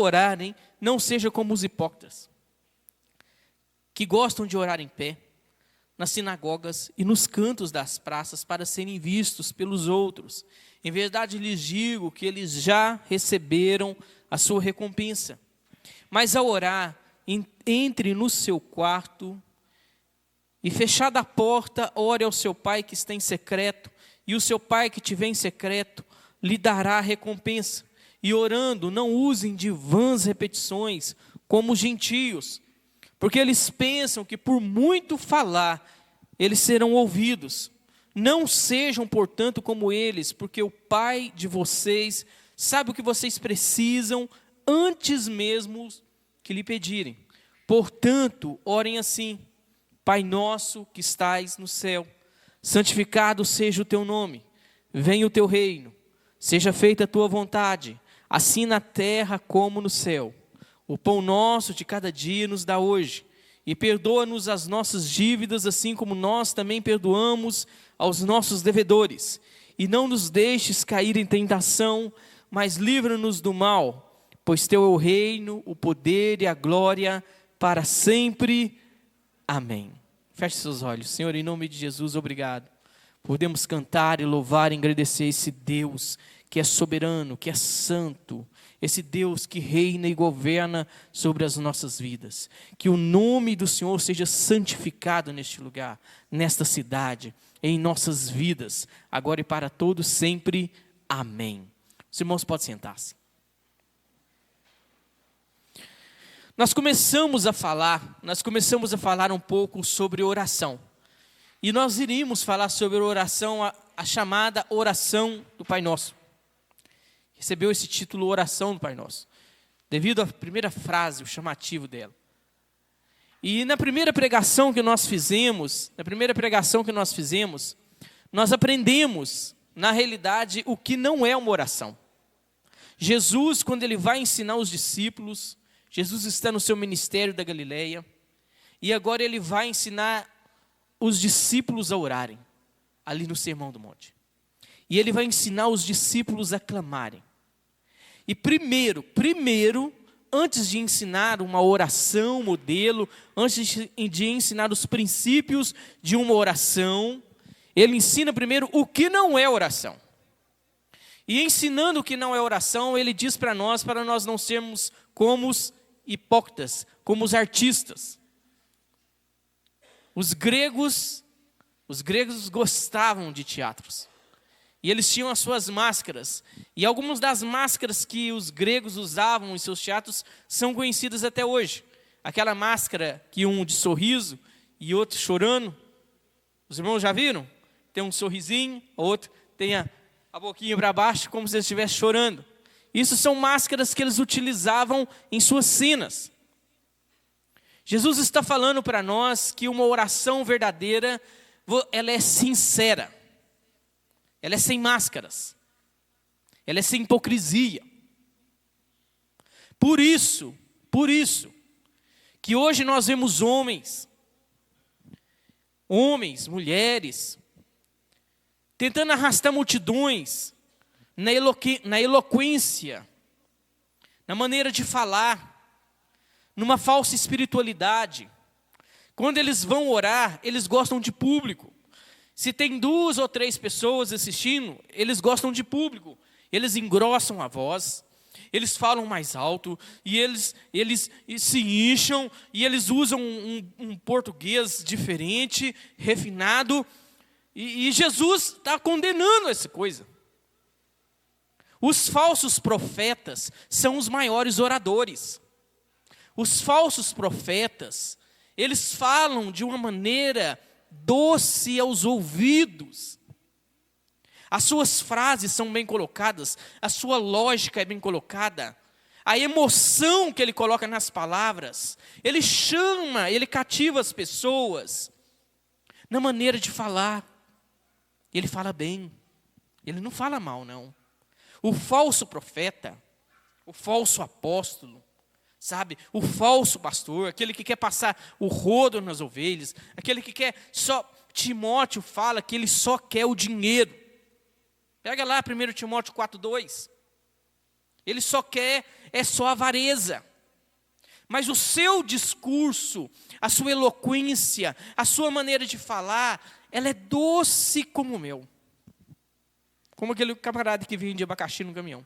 orarem, não seja como os hipócritas, que gostam de orar em pé, nas sinagogas e nos cantos das praças, para serem vistos pelos outros. Em verdade lhes digo que eles já receberam a sua recompensa. Mas ao orar, entre no seu quarto e, fechada a porta, ore ao seu pai que está em secreto, e o seu pai que te vê em secreto lhe dará a recompensa. E orando, não usem de vãs repetições, como os gentios, porque eles pensam que por muito falar, eles serão ouvidos. Não sejam, portanto, como eles, porque o Pai de vocês sabe o que vocês precisam, antes mesmo que lhe pedirem. Portanto, orem assim: Pai nosso que estais no céu, santificado seja o teu nome, venha o teu reino, seja feita a tua vontade, assim na terra como no céu. O pão nosso de cada dia nos dá hoje, e perdoa-nos as nossas dívidas, assim como nós também perdoamos aos nossos devedores. E não nos deixes cair em tentação, mas livra-nos do mal, pois teu é o reino, o poder e a glória para sempre. Amém. Feche seus olhos. Senhor, em nome de Jesus, obrigado. Podemos cantar e louvar e agradecer esse Deus que é soberano, que é santo, esse Deus que reina e governa sobre as nossas vidas. Que o nome do Senhor seja santificado neste lugar, nesta cidade, em nossas vidas, agora e para todos sempre. Amém. Os irmãos podem sentar-se. Nós começamos a falar um pouco sobre oração. E nós iríamos falar sobre oração, a chamada oração do Pai Nosso. Recebeu esse título, oração do Pai Nosso, devido à primeira frase, o chamativo dela. E na primeira pregação que nós fizemos, nós aprendemos, na realidade, o que não é uma oração. Jesus, quando ele vai ensinar os discípulos, Jesus está no seu ministério da Galileia, e agora ele vai ensinar os discípulos a orarem, ali no Sermão do Monte. E ele vai ensinar os discípulos a clamarem. E primeiro, antes de ensinar uma oração modelo, antes de ensinar os princípios de uma oração, ele ensina primeiro o que não é oração. E ensinando o que não é oração, ele diz para nós não sermos como os hipócritas, como os artistas. Os gregos gostavam de teatros. E eles tinham as suas máscaras. E algumas das máscaras que os gregos usavam em seus teatros são conhecidas até hoje. Aquela máscara que um de sorriso e outro chorando. Os irmãos já viram? Tem um sorrisinho, o outro tem a boquinha para baixo, como se ele estivesse chorando. Isso são máscaras que eles utilizavam em suas cenas. Jesus está falando para nós que uma oração verdadeira, ela é sincera. Ela é sem máscaras. Ela é sem hipocrisia. Por isso, que hoje nós vemos homens, mulheres, tentando arrastar multidões na eloquência, na maneira de falar, numa falsa espiritualidade. Quando eles vão orar, eles gostam de público. Se tem 2 ou 3 pessoas assistindo, eles gostam de público. Eles engrossam a voz, eles falam mais alto, e eles se incham, e eles usam um português diferente, refinado, e Jesus está condenando essa coisa. Os falsos profetas são os maiores oradores. Os falsos profetas, eles falam de uma maneira doce aos ouvidos. As suas frases são bem colocadas, a sua lógica é bem colocada, a emoção que ele coloca nas palavras, ele cativa as pessoas na maneira de falar. Ele fala bem, ele não fala mal, não. O falso profeta, o falso apóstolo, sabe, o falso pastor, aquele que quer passar o rodo nas ovelhas, aquele que quer só, Timóteo fala que ele só quer o dinheiro. Pega lá 1 Timóteo 4:2. Ele só quer, é só avareza. Mas o seu discurso, a sua eloquência, a sua maneira de falar, ela é doce como o mel. Como aquele camarada que vende abacaxi no caminhão.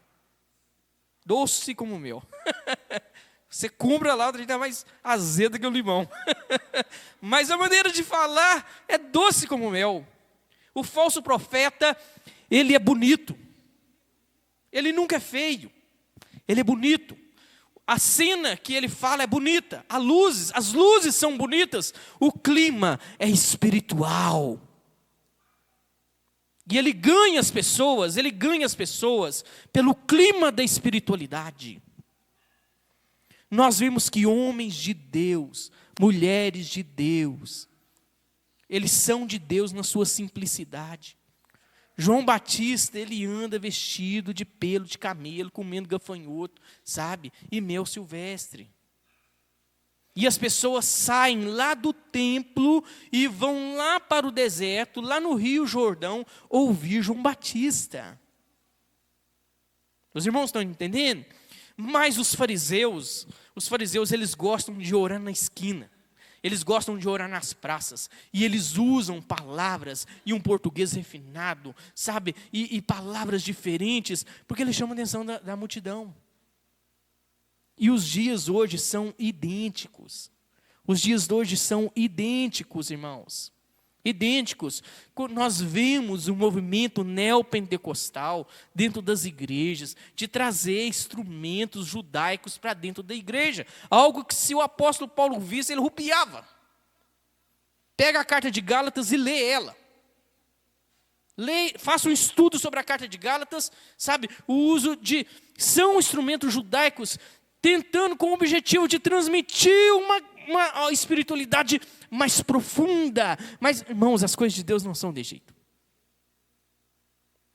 Doce como o mel. Você compra lá, outra gente é mais azeda que o limão. Mas a maneira de falar é doce como o mel. O falso profeta, ele é bonito. Ele nunca é feio. Ele é bonito. A cena que ele fala é bonita. As luzes são bonitas. O clima é espiritual. E ele ganha as pessoas pelo clima da espiritualidade. Nós vimos que homens de Deus, mulheres de Deus, eles são de Deus na sua simplicidade. João Batista, ele anda vestido de pelo de camelo, comendo gafanhoto, sabe? E mel silvestre. E as pessoas saem lá do templo e vão lá para o deserto, lá no Rio Jordão, ouvir João Batista. Os irmãos estão entendendo? Mas os fariseus, eles gostam de orar na esquina. Eles gostam de orar nas praças, e eles usam palavras e um português refinado, sabe? E palavras diferentes, porque eles chamam a atenção da multidão. E os dias hoje são idênticos. Os dias de hoje são idênticos, irmãos. Idênticos. Nós vemos o movimento neopentecostal dentro das igrejas, de trazer instrumentos judaicos para dentro da igreja. Algo que se o apóstolo Paulo visse, ele rupiava. Pega a carta de Gálatas e lê ela. Faça um estudo sobre a carta de Gálatas, sabe? O uso são instrumentos judaicos, tentando com o objetivo de transmitir uma espiritualidade mais profunda. Mas, irmãos, as coisas de Deus não são desse jeito.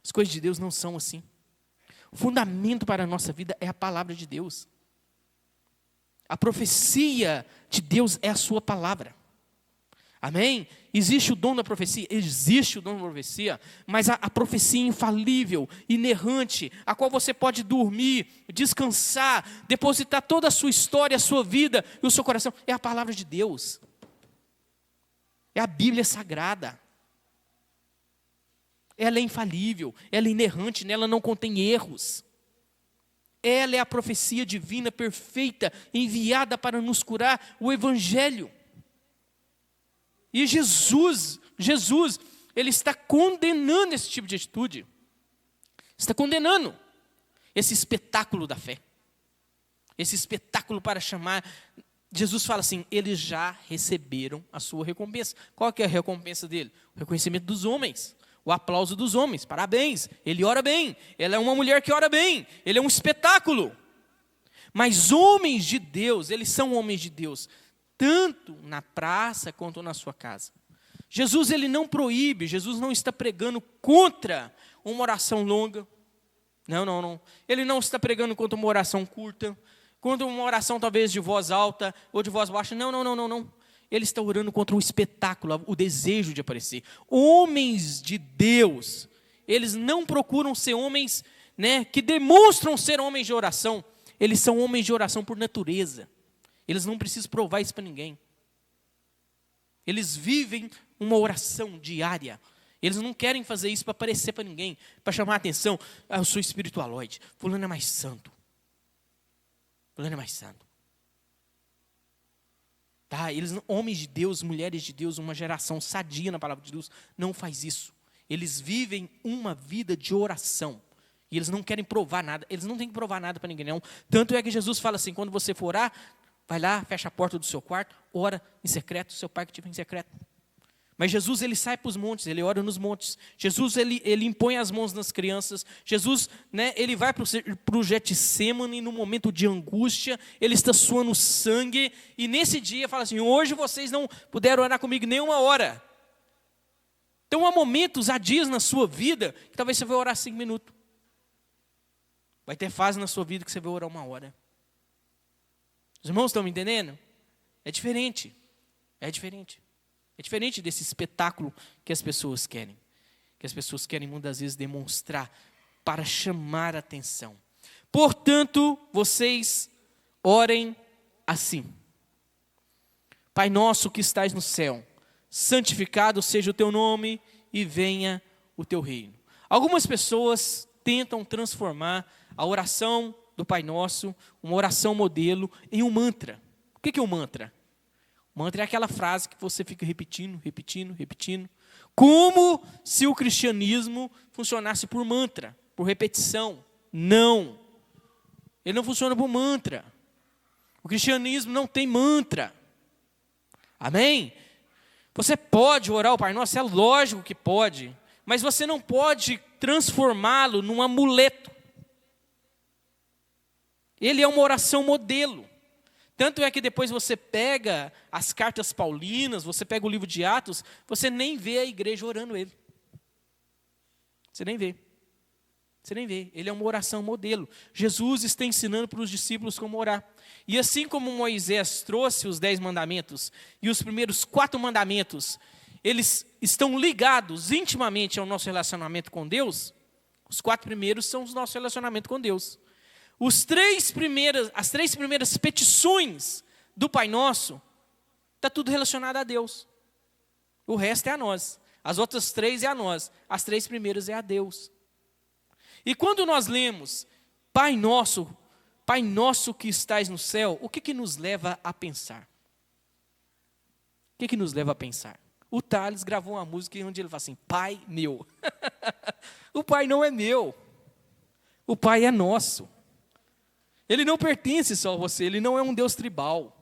As coisas de Deus não são assim. O fundamento para a nossa vida é a palavra de Deus. A profecia de Deus é a sua palavra. Amém? Existe o dom da profecia? Existe o dom da profecia, mas a profecia infalível, inerrante, a qual você pode dormir, descansar, depositar toda a sua história, a sua vida e o seu coração, é a palavra de Deus. É a Bíblia Sagrada. Ela é infalível, ela é inerrante, nela não contém erros. Ela é a profecia divina perfeita, enviada para nos curar, o Evangelho. E Jesus, ele está condenando esse tipo de atitude. Está condenando esse espetáculo da fé. Esse espetáculo para chamar. Jesus fala assim, eles já receberam a sua recompensa. Qual que é a recompensa dele? O reconhecimento dos homens. O aplauso dos homens. Parabéns, ele ora bem. Ela é uma mulher que ora bem. Ele é um espetáculo. Mas homens de Deus, eles são homens de Deus, tanto na praça quanto na sua casa. Jesus, ele não proíbe, Jesus não está pregando contra uma oração longa. Não. Ele não está pregando contra uma oração curta, contra uma oração talvez de voz alta ou de voz baixa. Não. Ele está orando contra o espetáculo, o desejo de aparecer. Homens de Deus, eles não procuram ser homens, que demonstram ser homens de oração. Eles são homens de oração por natureza. Eles não precisam provar isso para ninguém. Eles vivem uma oração diária. Eles não querem fazer isso para aparecer para ninguém, para chamar a atenção. Eu sou espiritualoide. Fulano é mais santo. Fulano é mais santo. Tá? Eles, homens de Deus, mulheres de Deus, uma geração sadia na palavra de Deus, não faz isso. Eles vivem uma vida de oração. E eles não querem provar nada. Eles não têm que provar nada para ninguém, não. Tanto é que Jesus fala assim, quando você for orar, vai lá, fecha a porta do seu quarto, ora em secreto, seu pai que te vê em secreto. Mas Jesus, ele sai para os montes, ele ora nos montes. Jesus, ele impõe as mãos nas crianças. Jesus, ele vai para o Getsêmani no momento de angústia, ele está suando sangue, e nesse dia fala assim, hoje vocês não puderam orar comigo nem uma hora. Então há momentos, há dias na sua vida, que talvez você vai orar 5 minutos. Vai ter fase na sua vida que você vai orar 1 hora. Os irmãos estão me entendendo? É diferente. É diferente desse espetáculo que as pessoas querem. Que as pessoas querem muitas vezes demonstrar para chamar a atenção. Portanto, vocês orem assim: Pai nosso que estais no céu, santificado seja o teu nome e venha o teu reino. Algumas pessoas tentam transformar a oração do Pai Nosso, uma oração modelo, em um mantra. O que é um mantra? Mantra é aquela frase que você fica repetindo, repetindo, repetindo. Como se o cristianismo funcionasse por mantra, por repetição. Não. Ele não funciona por mantra. O cristianismo não tem mantra. Amém? Você pode orar o Pai Nosso, é lógico que pode. Mas você não pode transformá-lo num amuleto. Ele é uma oração modelo. Tanto é que depois você pega as cartas paulinas, você pega o livro de Atos, você nem vê a igreja orando ele. Você nem vê. Você nem vê. Ele é uma oração modelo. Jesus está ensinando para os discípulos como orar. E assim como Moisés trouxe os 10 mandamentos e os primeiros 4 mandamentos, eles estão ligados intimamente ao nosso relacionamento com Deus, os 4 primeiros são o nosso relacionamento com Deus. As 3 primeiras petições do Pai Nosso, está tudo relacionado a Deus. O resto é a nós. As outras 3 é a nós. As 3 primeiras é a Deus. E quando nós lemos Pai Nosso que estais no céu, o que nos leva a pensar? O que nos leva a pensar? O Thales gravou uma música onde ele fala assim: Pai meu. O Pai não é meu. O Pai é nosso. Ele não pertence só a você, ele não é um Deus tribal.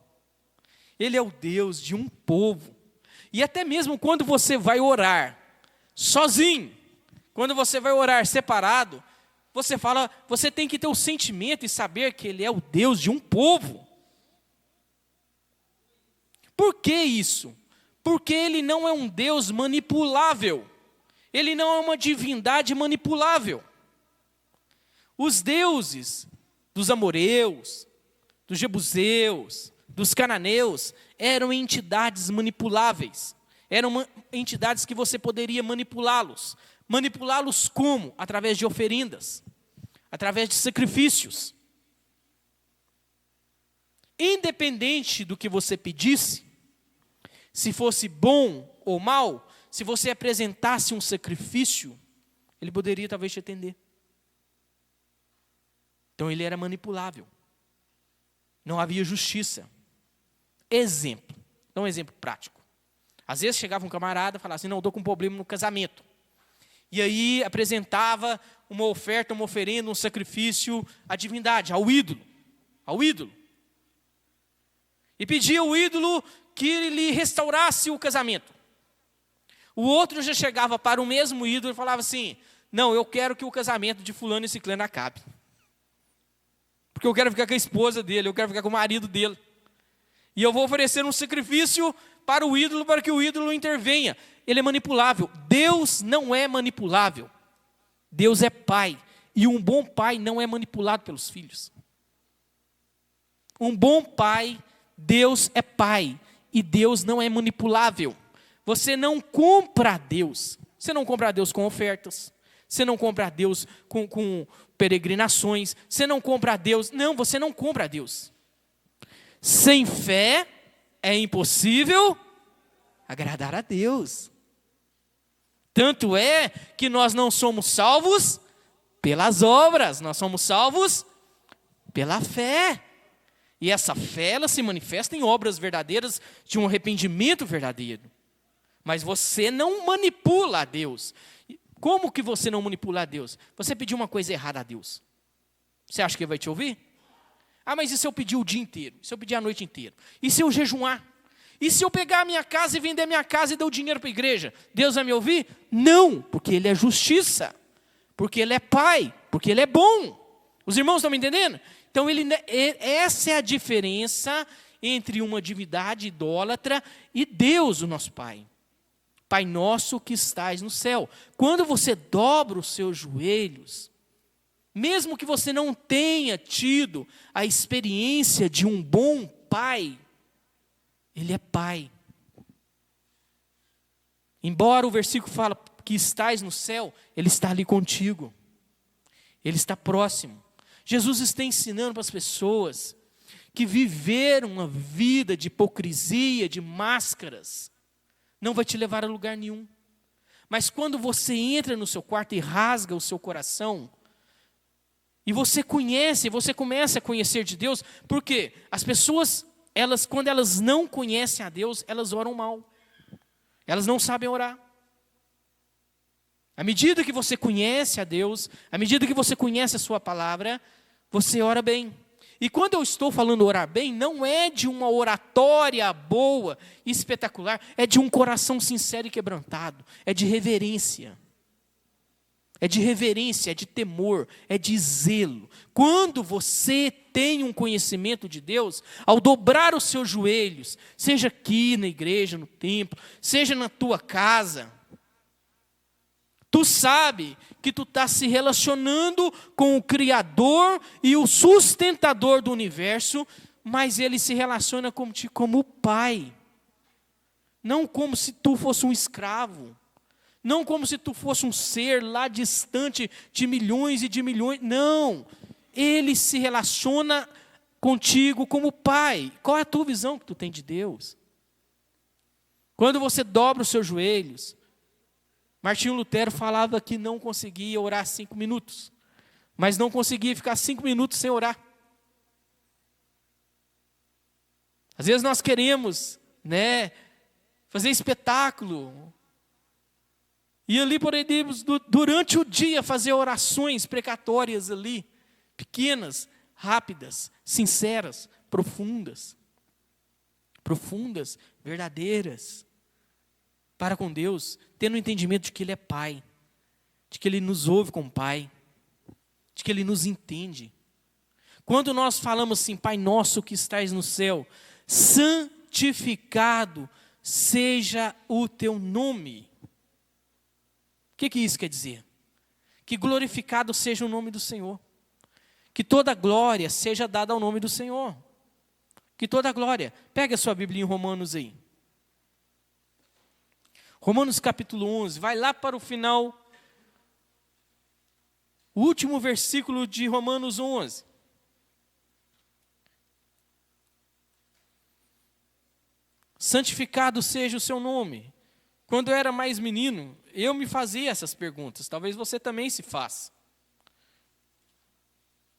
Ele é o Deus de um povo. E até mesmo quando você vai orar sozinho, quando você vai orar separado, você tem que ter o sentimento e saber que ele é o Deus de um povo. Por que isso? Porque ele não é um Deus manipulável. Ele não é uma divindade manipulável. Os deuses dos amoreus, dos jebuseus, dos cananeus, eram entidades manipuláveis. Eram entidades que você poderia manipulá-los. Manipulá-los como? Através de oferendas, através de sacrifícios. Independente do que você pedisse, se fosse bom ou mal, se você apresentasse um sacrifício, ele poderia talvez te atender. Então ele era manipulável. Não havia justiça. Exemplo. Dá um exemplo prático. Às vezes chegava um camarada e falava assim: não, eu estou com um problema no casamento. E aí apresentava uma oferta, uma oferenda, um sacrifício à divindade, ao ídolo. Ao ídolo. E pedia ao ídolo que lhe restaurasse o casamento. O outro já chegava para o mesmo ídolo e falava assim: não, eu quero que o casamento de fulano e ciclano acabe. Porque eu quero ficar com a esposa dele, eu quero ficar com o marido dele. E eu vou oferecer um sacrifício para o ídolo, para que o ídolo intervenha. Ele é manipulável. Deus não é manipulável. Deus é pai. E um bom pai não é manipulado pelos filhos. Um bom pai, Deus é pai. E Deus não é manipulável. Você não compra a Deus. Você não compra a Deus com ofertas. Você não compra a Deus com peregrinações. Você não compra a Deus. Não, você não compra a Deus. Sem fé é impossível agradar a Deus. Tanto é que nós não somos salvos pelas obras. Nós somos salvos pela fé. E essa fé, ela se manifesta em obras verdadeiras de um arrependimento verdadeiro. Mas você não manipula a Deus. Como que você não manipula a Deus? Você pediu uma coisa errada a Deus. Você acha que ele vai te ouvir? Ah, mas e se eu pedir o dia inteiro? E se eu pedir a noite inteira? E se eu jejuar? E se eu pegar a minha casa e vender a minha casa e dar o dinheiro para a igreja? Deus vai me ouvir? Não, porque Ele é justiça. Porque Ele é Pai. Porque Ele é bom. Os irmãos estão me entendendo? Então, essa é a diferença entre uma divindade idólatra e Deus, o nosso Pai. Pai nosso que estais no céu. Quando você dobra os seus joelhos, mesmo que você não tenha tido a experiência de um bom pai, Ele é pai. Embora o versículo fala que estais no céu, Ele está ali contigo. Ele está próximo. Jesus está ensinando para as pessoas que viver uma vida de hipocrisia, de máscaras, não vai te levar a lugar nenhum. Mas quando você entra no seu quarto e rasga o seu coração, e você começa a conhecer de Deus, porque as pessoas, quando elas não conhecem a Deus, elas oram mal. Elas não sabem orar. À medida que você conhece a Deus, à medida que você conhece a sua palavra, você ora bem. E quando eu estou falando orar bem, não é de uma oratória boa, espetacular, é de um coração sincero e quebrantado, é de reverência. É de reverência, é de temor, é de zelo. Quando você tem um conhecimento de Deus, ao dobrar os seus joelhos, seja aqui na igreja, no templo, seja na tua casa, tu sabe que tu está se relacionando com o Criador e o sustentador do universo, mas Ele se relaciona contigo como o Pai. Não como se tu fosse um escravo. Não como se tu fosse um ser lá distante de milhões e de milhões. Não. Ele se relaciona contigo como Pai. Qual é a tua visão que tu tem de Deus? Quando você dobra os seus joelhos, Martinho Lutero falava que não conseguia orar 5 minutos, mas não conseguia ficar 5 minutos sem orar. Às vezes nós queremos, fazer espetáculo, e ali podemos, durante o dia, fazer orações precatórias ali, pequenas, rápidas, sinceras, profundas, verdadeiras, para com Deus, tendo o entendimento de que Ele é Pai, de que Ele nos ouve como Pai, de que Ele nos entende. Quando nós falamos assim, Pai nosso que estais no céu, santificado seja o teu nome. O que isso quer dizer? Que glorificado seja o nome do Senhor. Que toda glória seja dada ao nome do Senhor. Que toda glória. Pega a sua Bíblia em Romanos aí. Romanos capítulo 11, vai lá para o final, o último versículo de Romanos 11. Santificado seja o seu nome. Quando eu era mais menino, eu me fazia essas perguntas, talvez você também se faça.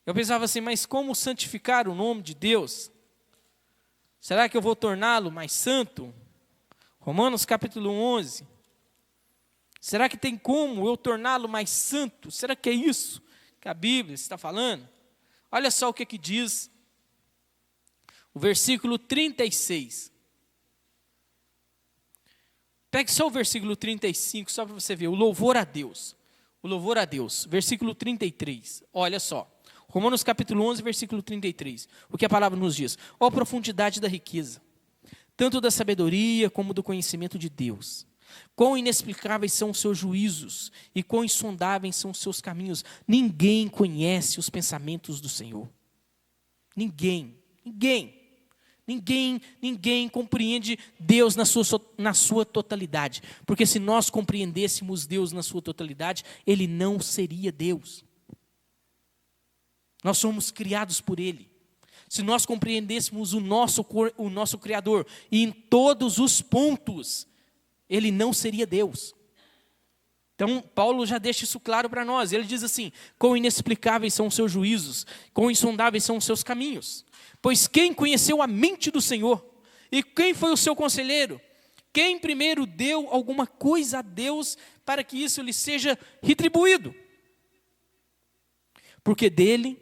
Eu pensava assim, mas como santificar o nome de Deus? Será que eu vou torná-lo mais santo? Romanos capítulo 11. Será que tem como eu torná-lo mais santo? Será que é isso que a Bíblia está falando? Olha só o que diz o versículo 36. Pegue só o versículo 35, só para você ver, o louvor a Deus. O louvor a Deus, versículo 33. Olha só, Romanos capítulo 11, versículo 33. O que a palavra nos diz? Ó profundidade da riqueza, tanto da sabedoria como do conhecimento de Deus. Quão inexplicáveis são os seus juízos e quão insondáveis são os seus caminhos. Ninguém conhece os pensamentos do Senhor. Ninguém compreende Deus na sua totalidade. Porque se nós compreendêssemos Deus na sua totalidade, Ele não seria Deus. Nós somos criados por Ele. Se nós compreendêssemos o nosso Criador, e em todos os pontos, Ele não seria Deus. Então, Paulo já deixa isso claro para nós. Ele diz assim, quão inexplicáveis são os seus juízos, quão insondáveis são os seus caminhos. Pois quem conheceu a mente do Senhor? E quem foi o seu conselheiro? Quem primeiro deu alguma coisa a Deus para que isso lhe seja retribuído? Porque dele,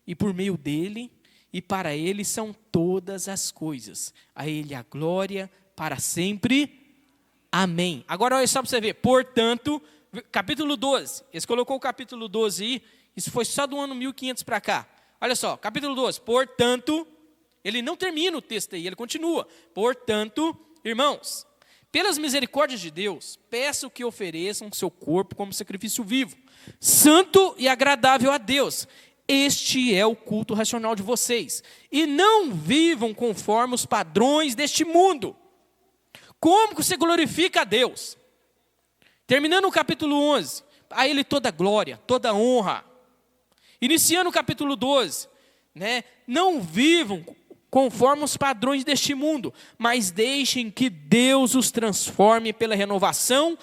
e por meio dele, e para ele são todas as coisas. A ele a glória para sempre. Amém. Agora olha só para você ver. Portanto, capítulo 12. Eles colocou o capítulo 12 aí. Isso foi só do ano 1500 para cá. Olha só, capítulo 12. Portanto, ele não termina o texto aí, ele continua. Portanto, irmãos, pelas misericórdias de Deus, peço que ofereçam seu corpo como sacrifício vivo, santo e agradável a Deus. Este é o culto racional de vocês. E não vivam conforme os padrões deste mundo. Como que você glorifica a Deus? Terminando o capítulo 11, a Ele toda glória, toda honra. Iniciando o capítulo 12, né? Não vivam conforme os padrões deste mundo, mas deixem que Deus os transforme pela renovação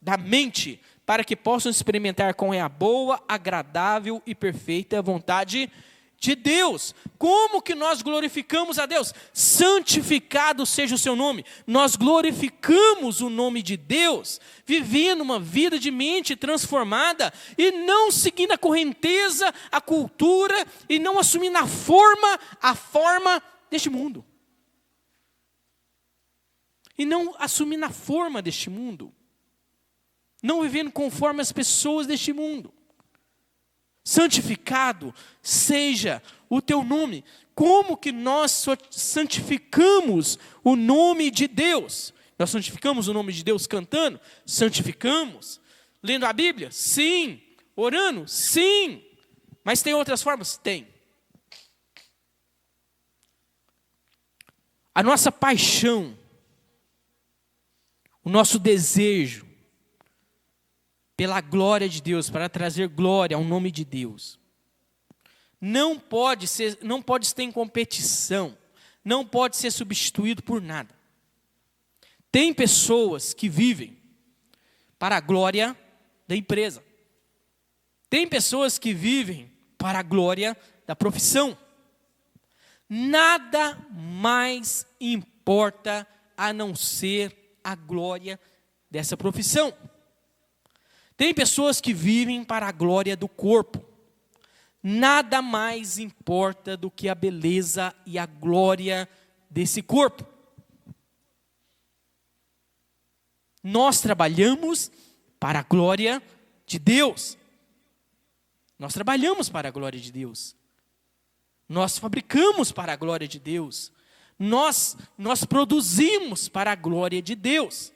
da mente, para que possam experimentar qual é a boa, agradável e perfeita vontade de Deus. Como que nós glorificamos a Deus? Santificado seja o seu nome. Nós glorificamos o nome de Deus, vivendo uma vida de mente transformada, e não seguindo a correnteza, a cultura, e não assumindo a forma deste mundo. E não assumindo a forma deste mundo. Não vivendo conforme as pessoas deste mundo. Santificado seja o teu nome. Como que nós santificamos o nome de Deus? Nós santificamos o nome de Deus cantando? Santificamos. Lendo a Bíblia? Sim. Orando? Sim. Mas tem outras formas? Tem. A nossa paixão, o nosso desejo pela glória de Deus, para trazer glória ao nome de Deus, não pode estar em competição, não pode ser substituído por nada. Tem pessoas que vivem para a glória da empresa. Tem pessoas que vivem para a glória da profissão. Nada mais importa a não ser a glória dessa profissão. Tem pessoas que vivem para a glória do corpo. Nada mais importa do que a beleza e a glória desse corpo. Nós trabalhamos para a glória de Deus. Nós trabalhamos para a glória de Deus. Nós fabricamos para a glória de Deus. Nós produzimos para a glória de Deus.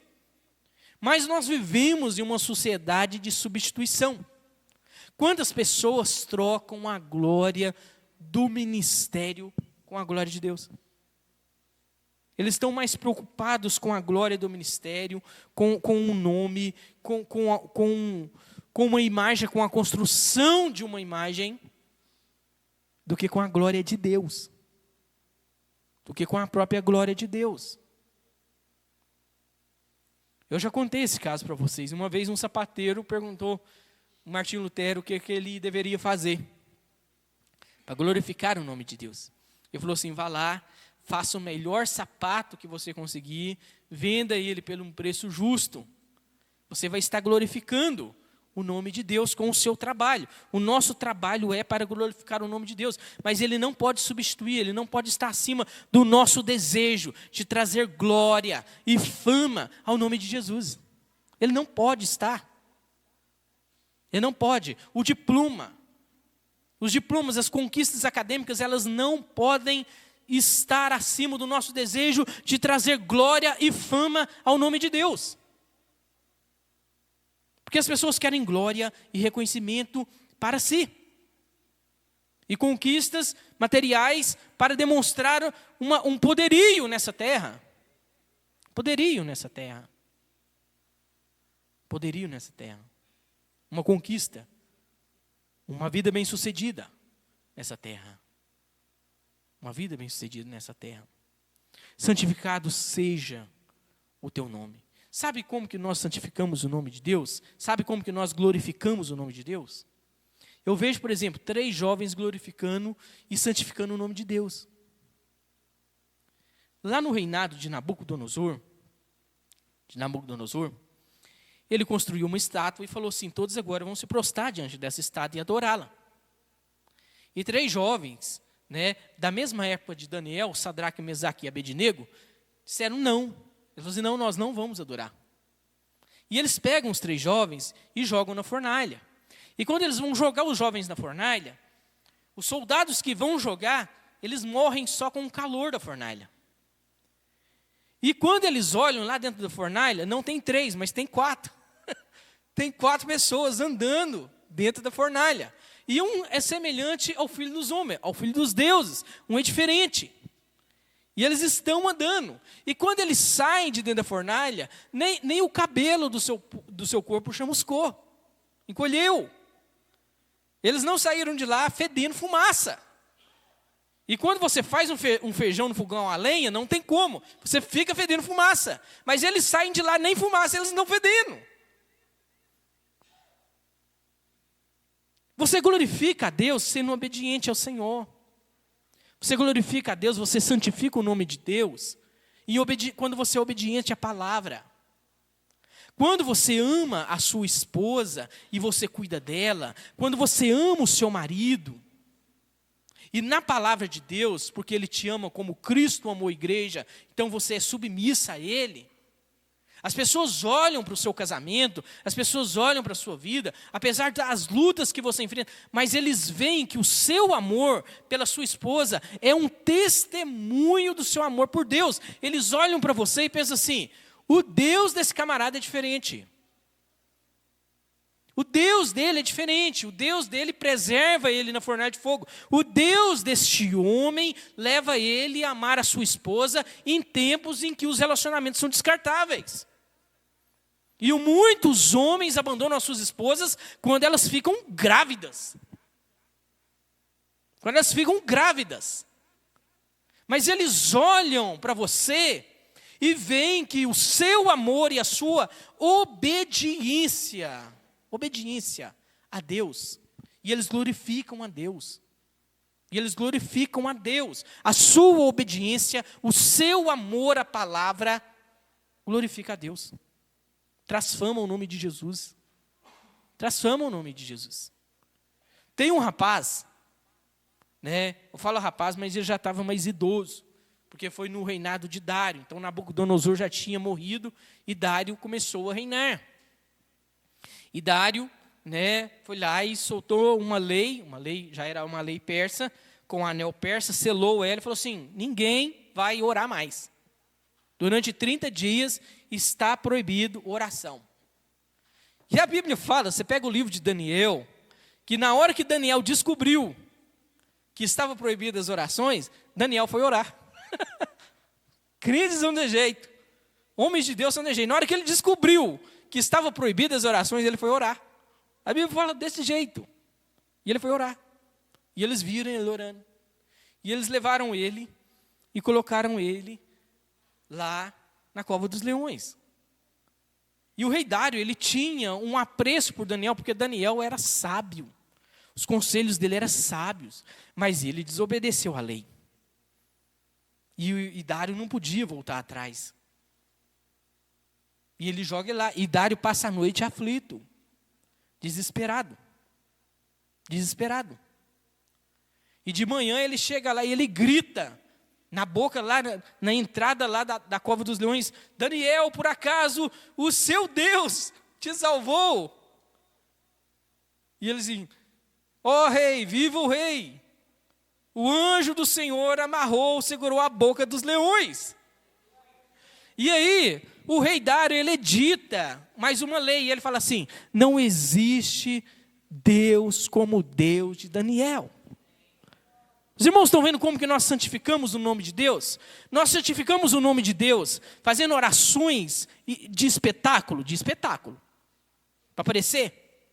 Mas nós vivemos em uma sociedade de substituição. Quantas pessoas trocam a glória do ministério com a glória de Deus? Eles estão mais preocupados com a glória do ministério, com um nome, com uma imagem, com a construção de uma imagem, do que com a glória de Deus, do que com a própria glória de Deus. Eu já contei esse caso para vocês. Uma vez um sapateiro perguntou ao Martinho Lutero o que ele deveria fazer para glorificar o nome de Deus. Ele falou assim: vá lá, faça o melhor sapato que você conseguir, venda ele pelo um preço justo. Você vai estar glorificando o nome de Deus com o seu trabalho. O nosso trabalho é para glorificar o nome de Deus, mas ele não pode substituir, ele não pode estar acima do nosso desejo de trazer glória e fama ao nome de Jesus. Ele não pode estar. Ele não pode. Os diplomas, as conquistas acadêmicas, elas não podem estar acima do nosso desejo de trazer glória e fama ao nome de Deus. Porque as pessoas querem glória e reconhecimento para si. E conquistas materiais para demonstrar um poderio nessa terra. Poderio nessa terra. Poderio nessa terra. Uma conquista. Uma vida bem-sucedida nessa terra. Uma vida bem-sucedida nessa terra. Santificado seja o teu nome. Sabe como que nós santificamos o nome de Deus? Sabe como que nós glorificamos o nome de Deus? Eu vejo, por exemplo, 3 jovens glorificando e santificando o nome de Deus. Lá no reinado de Nabucodonosor, ele construiu uma estátua e falou assim: todos agora vão se prostrar diante dessa estátua e adorá-la. E 3 jovens, da mesma época de Daniel, Sadraque, Mesaque e Abednego, disseram não. Eles falaram assim: não, nós não vamos adorar. E eles pegam os 3 jovens e jogam na fornalha. E quando eles vão jogar os jovens na fornalha, os soldados que vão jogar, eles morrem só com o calor da fornalha. E quando eles olham lá dentro da fornalha, não tem 3, mas tem 4. Tem 4 pessoas andando dentro da fornalha. E um é semelhante ao filho dos homens, ao filho dos deuses. Um é diferente. E eles estão andando. E quando eles saem de dentro da fornalha, nem o cabelo do seu corpo chamuscou, encolheu. Eles não saíram de lá fedendo fumaça. E quando você faz um feijão no fogão a lenha, não tem como. Você fica fedendo fumaça. Mas eles saem de lá, nem fumaça, eles não fedendo. Você glorifica a Deus sendo obediente ao Senhor. Você glorifica a Deus, você santifica o nome de Deus. E quando você é obediente à palavra. Quando você ama a sua esposa e você cuida dela. Quando você ama o seu marido. E na palavra de Deus, porque Ele te ama como Cristo amou a igreja, então você é submissa a Ele. As pessoas olham para o seu casamento, as pessoas olham para a sua vida, apesar das lutas que você enfrenta, mas eles veem que o seu amor pela sua esposa é um testemunho do seu amor por Deus. Eles olham para você e pensam assim, o Deus desse camarada é diferente. O Deus dele é diferente, o Deus dele preserva ele na fornalha de fogo. O Deus deste homem leva ele a amar a sua esposa em tempos em que os relacionamentos são descartáveis. E muitos homens abandonam as suas esposas quando elas ficam grávidas. Quando elas ficam grávidas. Mas eles olham para você e veem que o seu amor e a sua obediência a Deus. E eles glorificam a Deus. E eles glorificam a Deus. A sua obediência, o seu amor à palavra, glorifica a Deus. Traz fama ao nome de Jesus. Traz fama ao nome de Jesus. Tem um rapaz, né? Eu falo rapaz, mas ele já estava mais idoso. Porque foi no reinado de Dário. Então Nabucodonosor já tinha morrido e Dário começou a reinar. E Dário, né, foi lá e soltou uma lei já era uma lei persa, com o anel persa, selou ela e falou assim, ninguém vai orar mais. Durante 30 dias está proibido oração. E a Bíblia fala, você pega o livro de Daniel, que na hora que Daniel descobriu que estava proibidas as orações, Daniel foi orar. Crentes são de jeito. Homens de Deus são de jeito. Na hora que ele descobriu que estava proibidas as orações, ele foi orar. A Bíblia fala desse jeito. E ele foi orar. E eles viram ele orando. E eles levaram ele e colocaram ele lá na cova dos leões. E o rei Dário, ele tinha um apreço por Daniel, porque Daniel era sábio. Os conselhos dele eram sábios. Mas ele desobedeceu à lei. E Dário não podia voltar atrás. E ele joga lá. E Dário passa a noite aflito. Desesperado. Desesperado. E de manhã ele chega lá e ele grita. Na boca lá, na entrada lá da cova dos leões. Daniel, por acaso, o seu Deus te salvou? E ele assim, ó rei, viva o rei. O anjo do Senhor segurou a boca dos leões. E aí, o rei Dário, ele edita mais uma lei. E ele fala assim, não existe Deus como o Deus de Daniel. Os irmãos estão vendo como que nós santificamos o nome de Deus? Nós santificamos o nome de Deus fazendo orações de espetáculo. Para aparecer?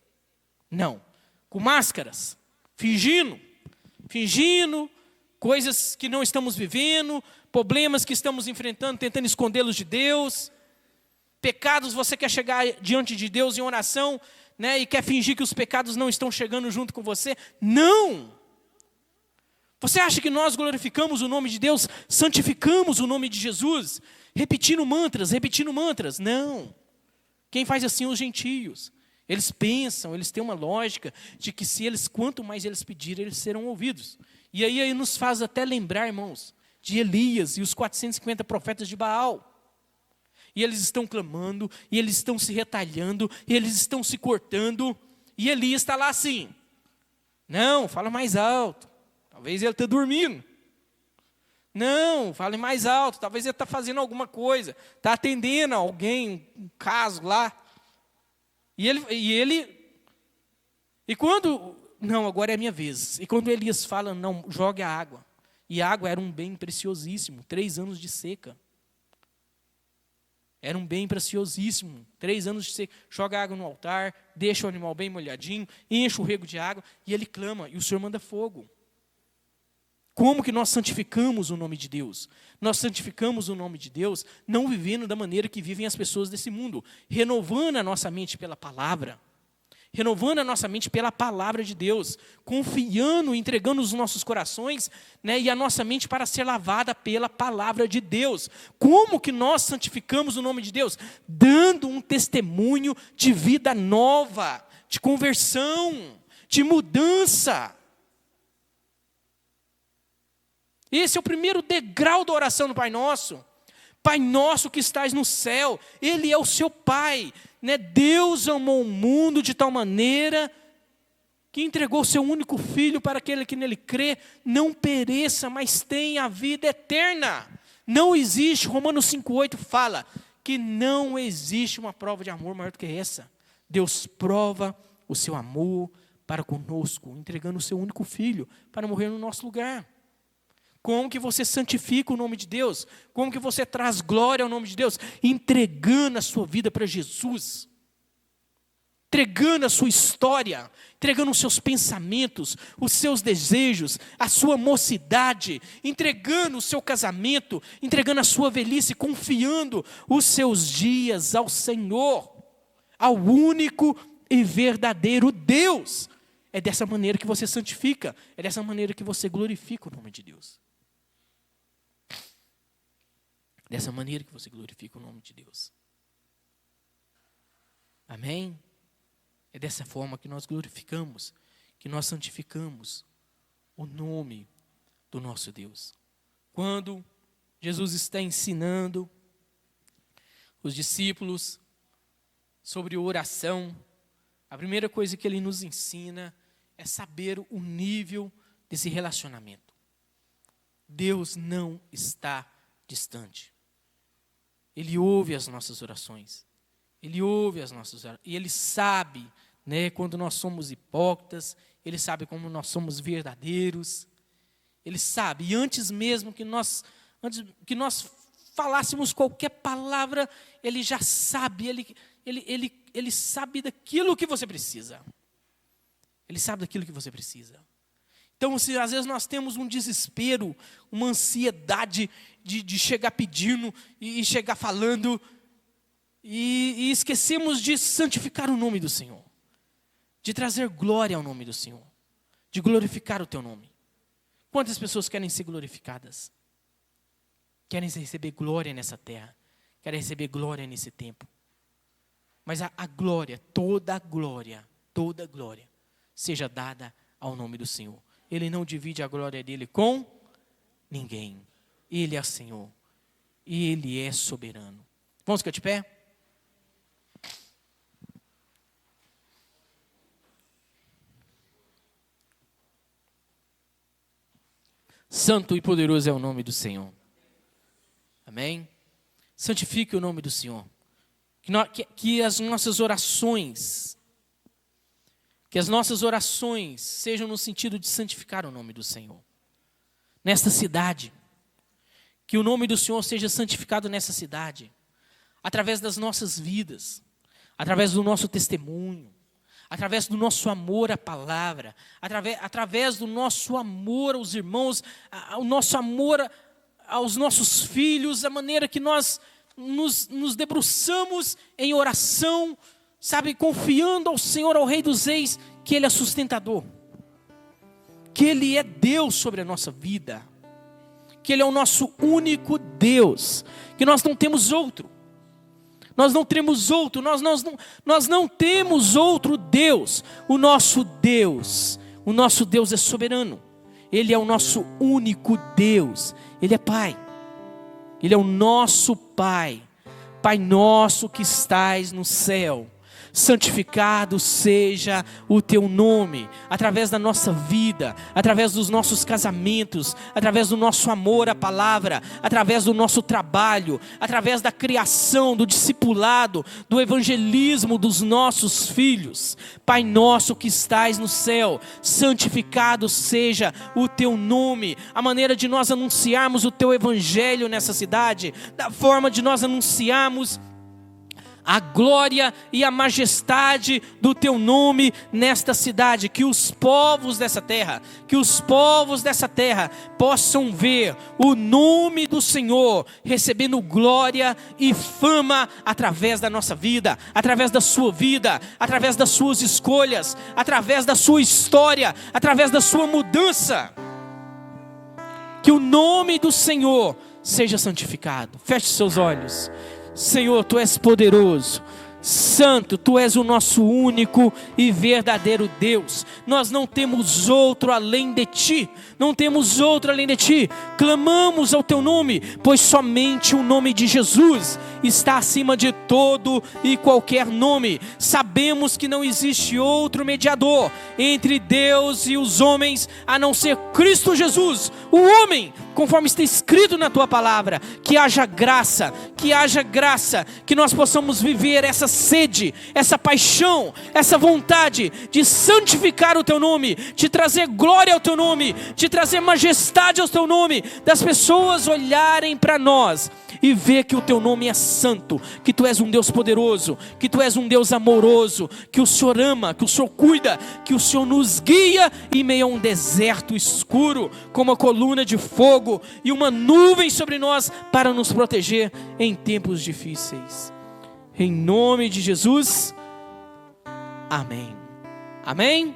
Não. Com máscaras. Fingindo coisas que não estamos vivendo, problemas que estamos enfrentando, tentando escondê-los de Deus, pecados, você quer chegar diante de Deus em oração, né, e quer fingir que os pecados não estão chegando junto com você. Não! Você acha que nós glorificamos o nome de Deus, santificamos o nome de Jesus, repetindo mantras? Não. Quem faz assim os gentios. Eles pensam, eles têm uma lógica de que quanto mais eles pedirem, eles serão ouvidos. E aí nos faz até lembrar, irmãos, de Elias e os 450 profetas de Baal. E eles estão clamando, e eles estão se retalhando, e eles estão se cortando. E Elias está lá assim, não, fala mais alto. Talvez ele esteja dormindo. Não, fale mais alto. Talvez ele está fazendo alguma coisa. Está atendendo a alguém, um caso lá. E quando, não, agora é a minha vez. E quando Elias fala, não, jogue a água. E a água era um bem preciosíssimo, 3 anos de seca. Era um bem preciosíssimo. 3 anos você joga água no altar, deixa o animal bem molhadinho, enche o rego de água e ele clama, e o Senhor manda fogo. Como que nós santificamos o nome de Deus? Nós santificamos o nome de Deus não vivendo da maneira que vivem as pessoas desse mundo, renovando a nossa mente pela palavra. Renovando a nossa mente pela palavra de Deus, confiando, entregando os nossos corações, né, e a nossa mente para ser lavada pela palavra de Deus. Como que nós santificamos o nome de Deus? Dando um testemunho de vida nova, de conversão, de mudança. Esse é o primeiro degrau da oração do Pai Nosso. Pai nosso que estás no céu, Ele é o seu Pai. Né? Deus amou o mundo de tal maneira que entregou o seu único Filho para aquele que nele crê, não pereça, mas tenha a vida eterna. Não existe, Romanos 5,8 fala, que não existe uma prova de amor maior do que essa. Deus prova o seu amor para conosco, entregando o seu único Filho para morrer no nosso lugar. Como que você santifica o nome de Deus? Como que você traz glória ao nome de Deus? Entregando a sua vida para Jesus. Entregando a sua história. Entregando os seus pensamentos, os seus desejos, a sua mocidade. Entregando o seu casamento. Entregando a sua velhice. Confiando os seus dias ao Senhor. Ao único e verdadeiro Deus. É dessa maneira que você santifica. É dessa maneira que você glorifica o nome de Deus. Dessa maneira que você glorifica o nome de Deus. Amém? É dessa forma que nós glorificamos, que nós santificamos o nome do nosso Deus. Quando Jesus está ensinando os discípulos sobre oração, a primeira coisa que Ele nos ensina é saber o nível desse relacionamento. Deus não está distante. Ele ouve as nossas orações. Ele ouve as nossas orações. E Ele sabe, né, quando nós somos hipócritas. Ele sabe como nós somos verdadeiros. Ele sabe. E antes mesmo que nós falássemos qualquer palavra, Ele já sabe. Ele sabe daquilo que você precisa. Ele sabe daquilo que você precisa. Então, se às vezes nós temos um desespero, uma ansiedade de chegar pedindo e chegar falando, e esquecemos de santificar o nome do Senhor, de trazer glória ao nome do Senhor, de glorificar o teu nome. Quantas pessoas querem ser glorificadas? Querem receber glória nessa terra, querem receber glória nesse tempo. Mas a glória, toda glória, seja dada ao nome do Senhor. Ele não divide a glória dele com ninguém. Ele é Senhor. E Ele é soberano. Vamos ficar de pé? Santo e poderoso é o nome do Senhor. Amém? Santifique o nome do Senhor. Que as nossas orações sejam no sentido de santificar o nome do Senhor. Nesta cidade, que o nome do Senhor seja santificado nessa cidade, através das nossas vidas, através do nosso testemunho, através do nosso amor à palavra, através do nosso amor aos irmãos, o nosso amor aos nossos filhos, a maneira que nós nos debruçamos em oração, sabe, confiando ao Senhor, ao Rei dos Reis, que Ele é sustentador, que Ele é Deus sobre a nossa vida, que Ele é o nosso único Deus, que nós não temos outro, nós não temos outro Deus. O nosso Deus é soberano, Ele é o nosso único Deus, Ele é Pai, Ele é o nosso Pai. Pai nosso que estais no céu, santificado seja o teu nome, através da nossa vida, através dos nossos casamentos, através do nosso amor à palavra, através do nosso trabalho, através da criação, do discipulado, do evangelismo dos nossos filhos. Pai nosso que estais no céu, santificado seja o teu nome. A maneira de nós anunciarmos o teu evangelho nessa cidade, da forma de nós anunciarmos a glória e a majestade do teu nome nesta cidade, que os povos dessa terra possam ver o nome do Senhor recebendo glória e fama através da nossa vida, através da sua vida, através das suas escolhas, através da sua história, através da sua mudança. Que o nome do Senhor seja santificado. Feche seus olhos. Senhor, Tu és poderoso, santo, Tu és o nosso único e verdadeiro Deus. Nós não temos outro além de Ti, clamamos ao Teu nome, pois somente o nome de Jesus está acima de todo e qualquer nome. Sabemos que não existe outro mediador entre Deus e os homens, a não ser Cristo Jesus, o homem, conforme está escrito na Tua palavra. Que haja graça, que nós possamos viver essa sede, essa paixão, essa vontade de santificar o Teu nome, de trazer glória ao Teu nome, de trazer majestade ao Teu nome, das pessoas olharem para nós e ver que o Teu nome é santo, que Tu és um Deus poderoso, que Tu és um Deus amoroso, que o Senhor ama, que o Senhor cuida, que o Senhor nos guia em meio a um deserto escuro, com uma coluna de fogo e uma nuvem sobre nós para nos proteger em tempos difíceis. Em nome de Jesus, amém. Amém.